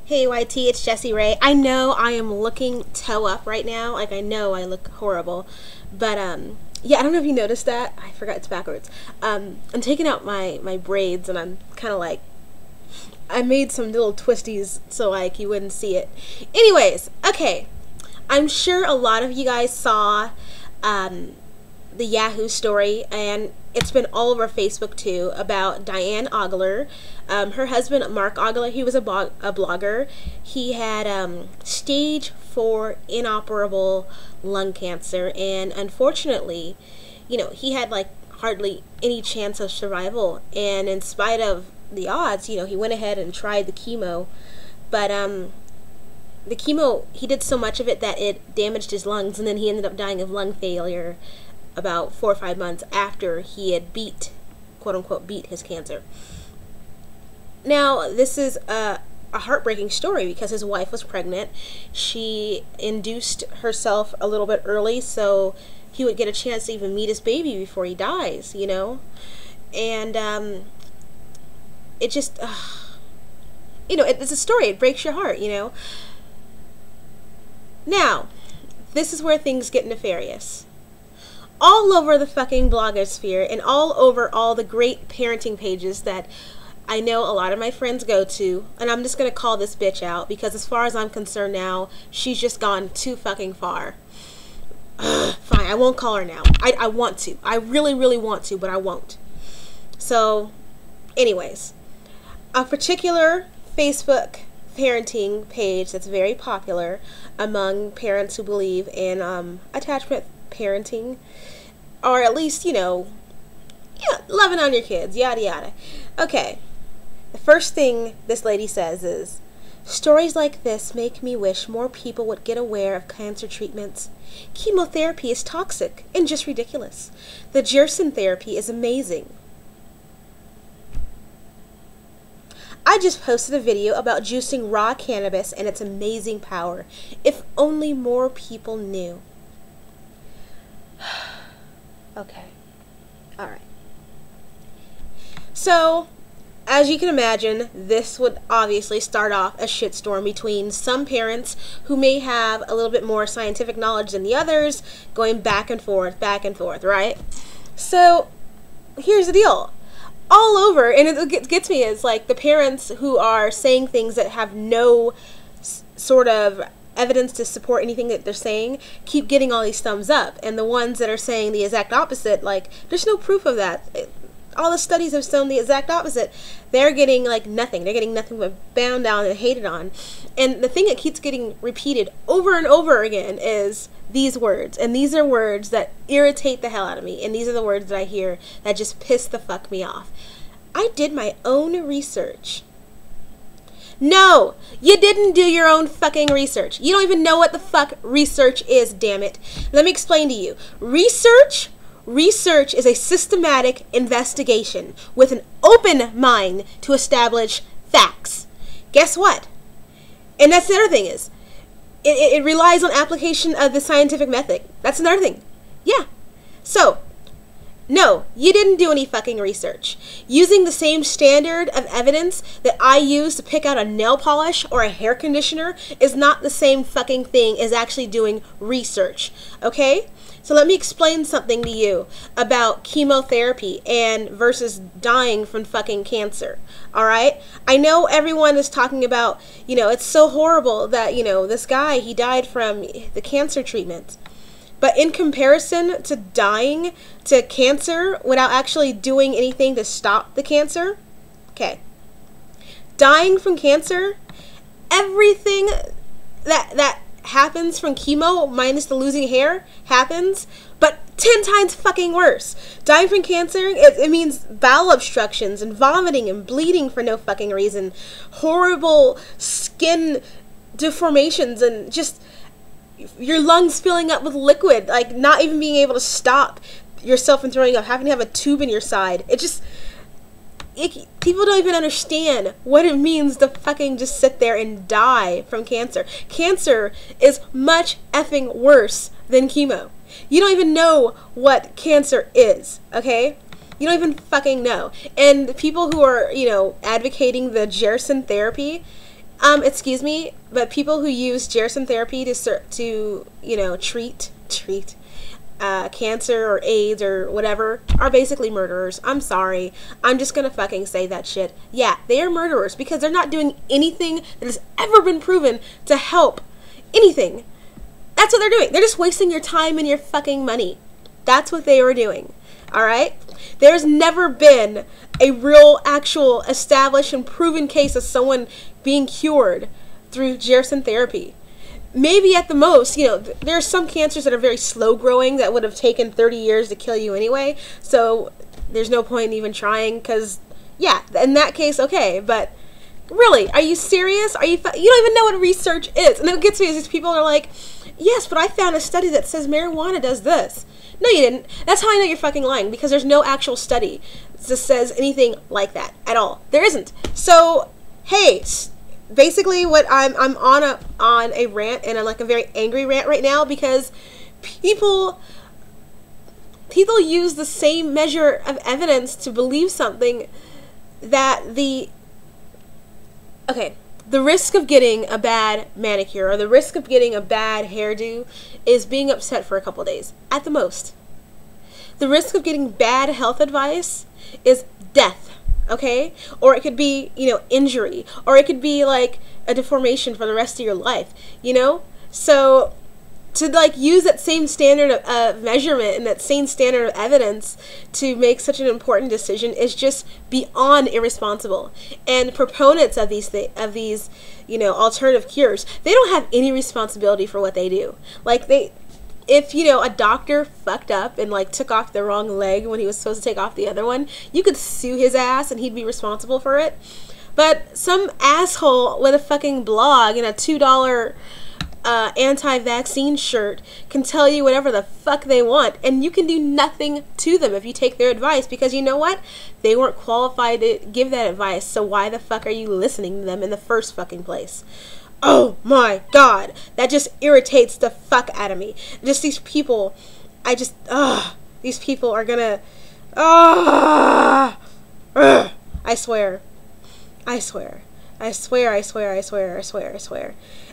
Hey YT, it's Jessie Ray. I know I am looking toe up right now. Like, I know I look horrible. But, yeah, I don't know if you noticed that. I forgot it's backwards. I'm taking out my braids and I'm kind of like, I made some little twisties so, like, you wouldn't see it. Anyways, okay. I'm sure a lot of you guys saw, the Yahoo story, and it's been all over Facebook too, about Diane Ogler. Her husband, Mark Ogler, he was a blogger. He had stage 4 inoperable lung cancer, and unfortunately, you know, he had like hardly any chance of survival. And in spite of the odds, you know, he went ahead and tried the chemo, but the chemo, he did so much of it that it damaged his lungs, and then he ended up dying of lung failure about 4 or 5 months after he had quote unquote, beat his cancer. Now, this is a heartbreaking story because his wife was pregnant. She induced herself a little bit early so he would get a chance to even meet his baby before he dies, you know? And, it just, you know, it's a story. It breaks your heart, you know? Now, this is where things get nefarious. All over the fucking blogosphere and all over all the great parenting pages that I know a lot of my friends go to, and I'm just going to call this bitch out because as far as I'm concerned now, she's just gone too fucking far. Fine, I won't call her now. I want to. I really, really want to, but I won't. So, anyways, a particular Facebook parenting page that's very popular among parents who believe in attachment parenting, or at least, you know, loving on your kids, yada yada. Okay, the first thing this lady says is, stories like this make me wish more people would get aware of cancer treatments. Chemotherapy is toxic and just ridiculous. The Gerson therapy is amazing. I just posted a video about juicing raw cannabis and its amazing power. If only more people knew. Okay. Alright. So, as you can imagine, this would obviously start off a shitstorm between some parents who may have a little bit more scientific knowledge than the others, going back and forth, right? So, here's the deal. All over, and it gets me, is like the parents who are saying things that have no sort of evidence to support anything that they're saying keep getting all these thumbs up, and the ones that are saying the exact opposite, like, there's no proof of that. All the studies have shown the exact opposite. They're getting like nothing. They're getting nothing but bound down and hated on. And the thing that keeps getting repeated over and over again is these words, and these are words that irritate the hell out of me, and these are the words that I hear that just piss the fuck me off. I did my own research. No, you didn't do your own fucking research. You don't even know what the fuck research is, damn it. Let me explain to you. Research is a systematic investigation with an open mind to establish facts. Guess what? And that's the other thing is, it relies on application of the scientific method. That's another thing. Yeah. So, no, you didn't do any fucking research. Using the same standard of evidence that I use to pick out a nail polish or a hair conditioner is not the same fucking thing as actually doing research. Okay? So let me explain something to you about chemotherapy and versus dying from fucking cancer. Alright? I know everyone is talking about, you know, it's so horrible that, you know, this guy, he died from the cancer treatment. But in comparison to dying to cancer without actually doing anything to stop the cancer, okay, dying from cancer, everything that happens from chemo, minus the losing hair, happens, but 10 times fucking worse. Dying from cancer, it means bowel obstructions and vomiting and bleeding for no fucking reason, horrible skin deformations, and just your lungs filling up with liquid, like not even being able to stop yourself from throwing up, having to have a tube in your side. People don't even understand what it means to fucking just sit there and die from cancer. Cancer is much effing worse than chemo. You don't even know what cancer is, okay? You don't even fucking know. And the people who are, you know, advocating the Gerson therapy, Excuse me, but people who use Gerson therapy to you know, treat cancer or AIDS or whatever are basically murderers. I'm sorry. I'm just gonna fucking say that shit. Yeah, they are murderers because they're not doing anything that has ever been proven to help anything. That's what they're doing. They're just wasting your time and your fucking money. That's what they were doing. Alright? There's never been a real, actual, established and proven case of someone being cured through Gerson therapy. Maybe at the most, you know, there are some cancers that are very slow growing that would have taken 30 years to kill you anyway. So there's no point in even trying because, yeah, in that case, okay. But really, are you serious? You don't even know what research is. And it gets me is these people are like, yes, but I found a study that says marijuana does this. No, you didn't. That's how I know you're fucking lying, because there's no actual study that says anything like that at all. There isn't. So, hey, basically what I'm on a rant, and I'm like a very angry rant right now, because people use the same measure of evidence to believe something that the risk of getting a bad manicure or the risk of getting a bad hairdo is being upset for a couple days, at the most. The risk of getting bad health advice is death, okay? Or it could be, you know, injury. Or it could be, like, a deformation for the rest of your life, you know? So, to, like, use that same standard of measurement and that same standard of evidence to make such an important decision is just beyond irresponsible. And proponents of these you know, alternative cures, they don't have any responsibility for what they do. Like, if, you know, a doctor fucked up and, like, took off the wrong leg when he was supposed to take off the other one, you could sue his ass and he'd be responsible for it. But some asshole with a fucking blog and a $2 anti-vaccine shirt can tell you whatever the fuck they want, and you can do nothing to them if you take their advice, because you know what? They weren't qualified to give that advice, so why the fuck are you listening to them in the first fucking place? Oh my god, that just irritates the fuck out of me. Just these people, these people are gonna, I swear.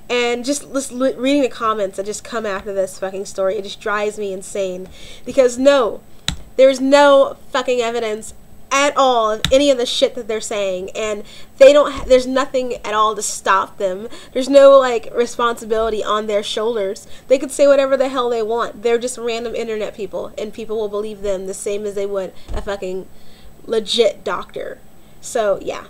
And just reading the comments that just come after this fucking story, it just drives me insane. Because no, there's no fucking evidence at all of any of the shit that they're saying, and there's nothing at all to stop them. There's no, like, responsibility on their shoulders. They could say whatever the hell they want. They're just random internet people, and people will believe them the same as they would a fucking legit doctor. So, yeah.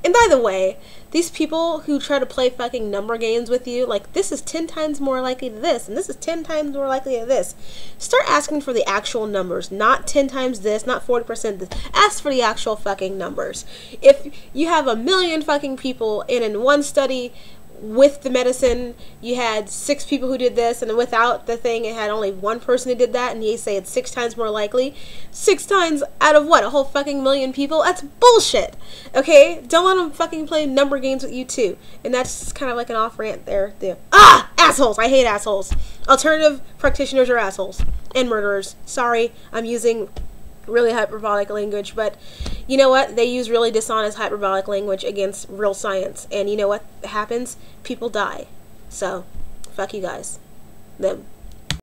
And by the way, these people who try to play fucking number games with you, like, this is 10 times more likely to this, and this is 10 times more likely to this. Start asking for the actual numbers, not 10 times this, not 40% this. Ask for the actual fucking numbers. If you have 1 million fucking people, and in one study with the medicine, you had 6 people who did this, and then without the thing, it had only 1 person who did that, and you say it's 6 times more likely. 6 times out of what? A whole fucking million people? That's bullshit. Okay? Don't let them fucking play number games with you too. And that's kind of like an off rant there. Assholes! I hate assholes. Alternative practitioners are assholes. And murderers. Sorry, I'm using really hyperbolic language, but you know what? They use really dishonest hyperbolic language against real science, and you know what happens? People die. So, fuck you guys. Them.